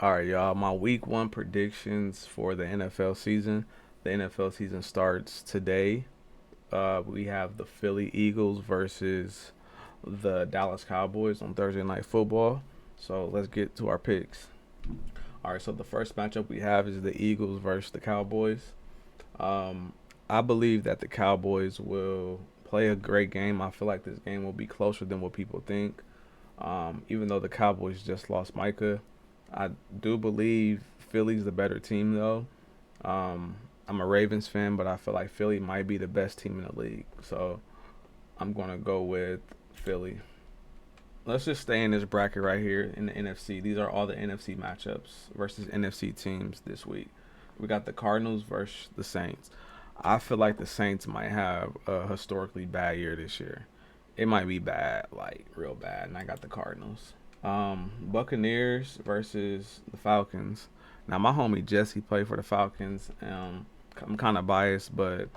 All right, y'all. My week one predictions for the NFL season. The NFL season starts today. We have the Philly Eagles versus the Dallas Cowboys on Thursday Night Football. So let's get to our picks. All right, so the first matchup we have is the Eagles versus the Cowboys. Um, I believe that the Cowboys will play a great game. I feel like this game will be closer than what people think. Even though the Cowboys just lost Micah, I do believe Philly's the better team though. I'm a Ravens fan, but I feel like Philly might be the best team in the league. So I'm gonna go with Philly. Let's just stay in this bracket right here in the NFC. These are all the NFC matchups versus NFC teams this week. We got the Cardinals versus the Saints. I feel like the Saints might have a historically bad year this year. It might be bad, like real bad, and I got the Cardinals. Buccaneers versus the Falcons. Now my homie Jesse played for the Falcons. I'm kind of biased, but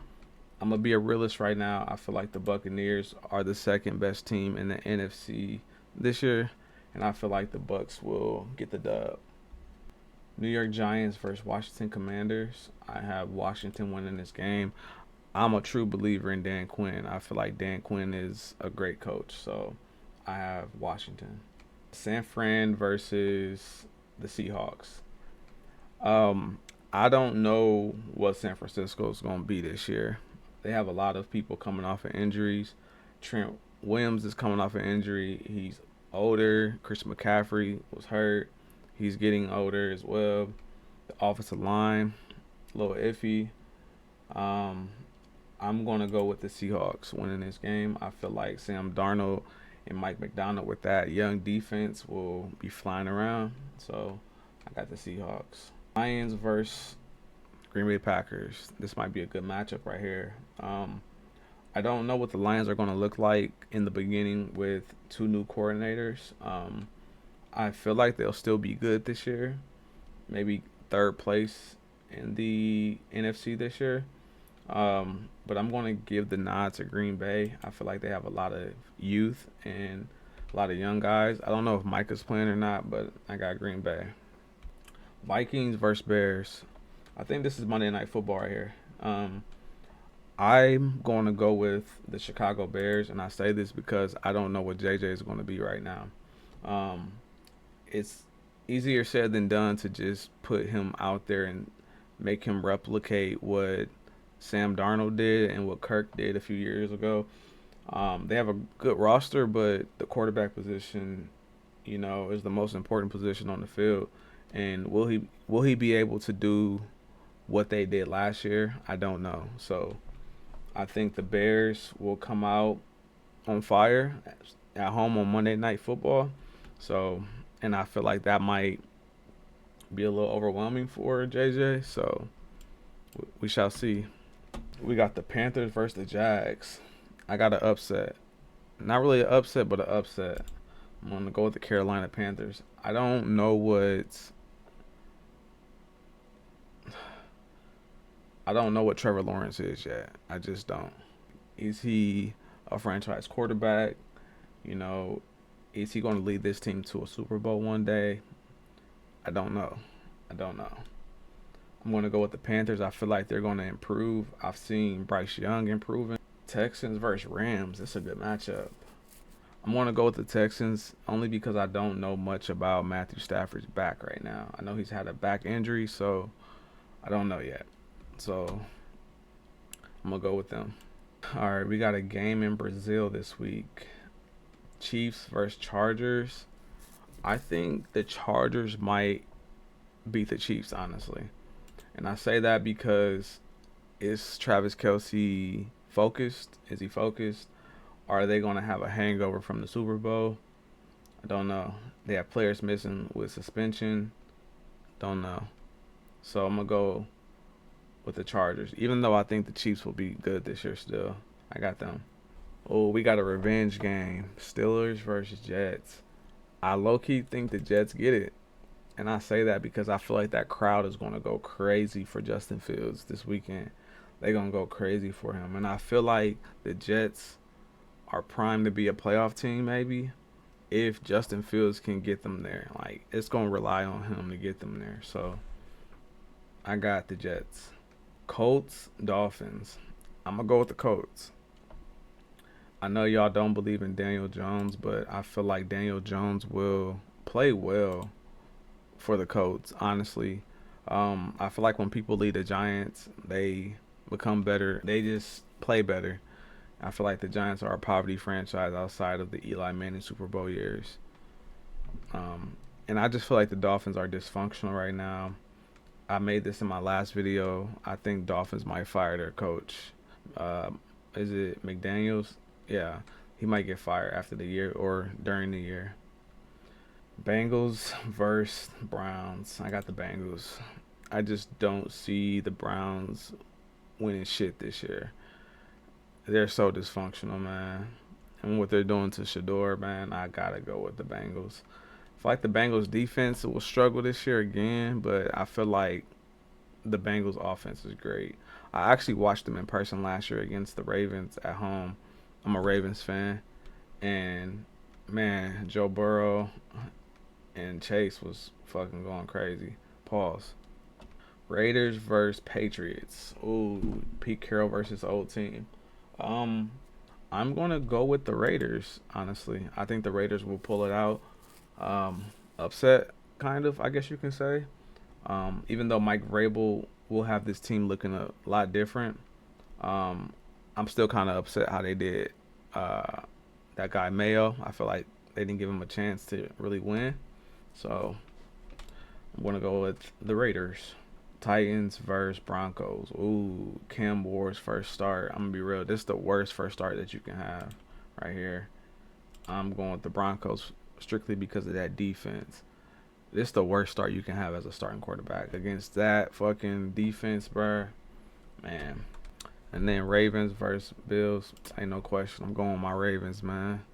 I'm gonna be a realist right now. I feel like the Buccaneers are the second best team in the NFC this year, and I feel like the Bucks will get the dub. New York Giants versus Washington Commanders. I have Washington winning this game. I'm a true believer in Dan Quinn. I feel like Dan Quinn is a great coach, so I have Washington. San Fran versus the Seahawks. Um, I don't know what San Francisco is going to be this year. They have a lot of people coming off of injuries. Trent Williams is coming off an injury. He's older. Chris McCaffrey was hurt. He's getting older as well. The offensive line, a little iffy. Um, I'm going to go with the Seahawks winning this game. I feel like Sam Darnold and Mike McDonald with that young defense will be flying around. So I got the Seahawks. Lions versus Green Bay Packers. This might be a good matchup right here. I don't know what the Lions are going to look like in the beginning with two new coordinators. I feel like they'll still be good this year. Maybe third place in the NFC this year. But I'm going to give the nod to Green Bay. I feel like they have a lot of youth and a lot of young guys. I don't know if Micah's playing or not, but I got Green Bay. Vikings versus Bears. I think this is Monday Night Football right here. I'm going to go with the Chicago Bears, and I say this because I don't know what JJ is going to be right now. Um, it's easier said than done to just put him out there and make him replicate what Sam Darnold did and what Kirk did a few years ago. They have a good roster, but the quarterback position, is the most important position on the field. And will he be able to do what they did last year? I don't know. So I think the Bears will come out on fire at home on Monday Night Football. So, and I feel like that might be a little overwhelming for JJ. So we shall see. We got the Panthers versus the Jags. I got an upset. Not really an upset, but an upset. I'm going to go with the Carolina Panthers. I don't know what Trevor Lawrence is yet. I just don't. Is he a franchise quarterback? You know, is he going to lead this team to a Super Bowl one day? I don't know. I don't know. I'm going to go with the Panthers. I feel like they're going to improve. I've seen Bryce Young improving. Texans versus Rams. It's a good matchup. I'm going to go with the Texans only because I don't know much about Matthew Stafford's back right now. I know he's had a back injury, so I don't know yet. So I'm going to go with them. All right, we got a game in Brazil this week. Chiefs versus Chargers. I think the Chargers might beat the Chiefs, honestly. And I say that because is Travis Kelsey focused? Is he focused? Are they going to have a hangover from the Super Bowl? I don't know. They have players missing with suspension. Don't know. So I'm going to go with the Chargers. Even though I think the Chiefs will be good this year still. I got them. Oh, we got a revenge game. Steelers versus Jets. I low-key think the Jets get it. And I say that because I feel like that crowd is going to go crazy for Justin Fields this weekend. They're going to go crazy for him. And I feel like the Jets are primed to be a playoff team maybe. if Justin Fields can get them there. Like it's gonna rely on him to get them there. So I got the Jets. Colts, Dolphins. I'm gonna go with the Colts. I know y'all don't believe in Daniel Jones, but I feel like Daniel Jones will play well for the Colts. Honestly, I feel like when people lead the Giants, they become better. They just play better. I feel like the Giants are a poverty franchise outside of the Eli Manning Super Bowl years. Um, and I just feel like the Dolphins are dysfunctional right now. I made this in my last video. I think Dolphins might fire their coach. Um, is it McDaniels? Yeah, he might get fired after the year or during the year. Bengals versus Browns. I got the Bengals. I just don't see the Browns winning shit this year. They're so dysfunctional, man. And what they're doing to Shador, man, I gotta go with the Bengals. I feel like the Bengals defense will struggle this year again, but I feel like the Bengals offense is great. I actually watched them in person last year against the Ravens at home. I'm a Ravens fan, and man, Joe Burrow and Chase was fucking going crazy. Pause. Raiders versus Patriots. Ooh, Pete Carroll versus old team. Um, I'm gonna go with the Raiders. Honestly, I think the Raiders will pull it out. Upset, kind of, I guess you can say. Even though Mike Vrabel will have this team looking a lot different, um, I'm still kind of upset how they did uh, that guy Mayo. I feel like they didn't give him a chance to really win. So I'm gonna go with the Raiders. Titans versus Broncos. Ooh, Cam Ward's first start. I'm gonna be real. This is the worst first start that you can have, right here. I'm going with the Broncos strictly because of that defense. This is the worst start you can have as a starting quarterback against that fucking defense, bruh. Man. And then Ravens versus Bills. Ain't no question. I'm going with my Ravens, man.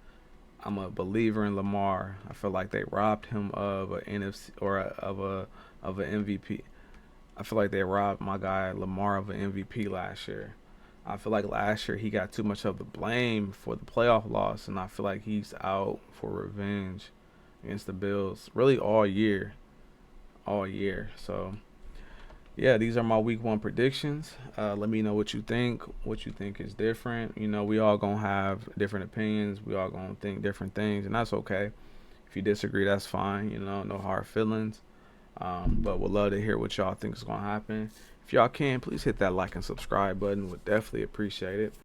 I'm a believer in Lamar. I feel like they robbed him of a NFC or of an MVP. I feel like they robbed my guy Lamar of an MVP last year. I feel like last year he got too much of the blame for the playoff loss, and I feel like he's out for revenge against the Bills really all year. So yeah, these are my week one predictions. Let me know what you think. What you think is different. You know, we all gonna have different opinions. We all gonna think different things, and that's okay. If you disagree, that's fine. You know, no hard feelings. But would love to hear what y'all think is gonna happen. If y'all can, please hit that like and subscribe button. Would definitely appreciate it.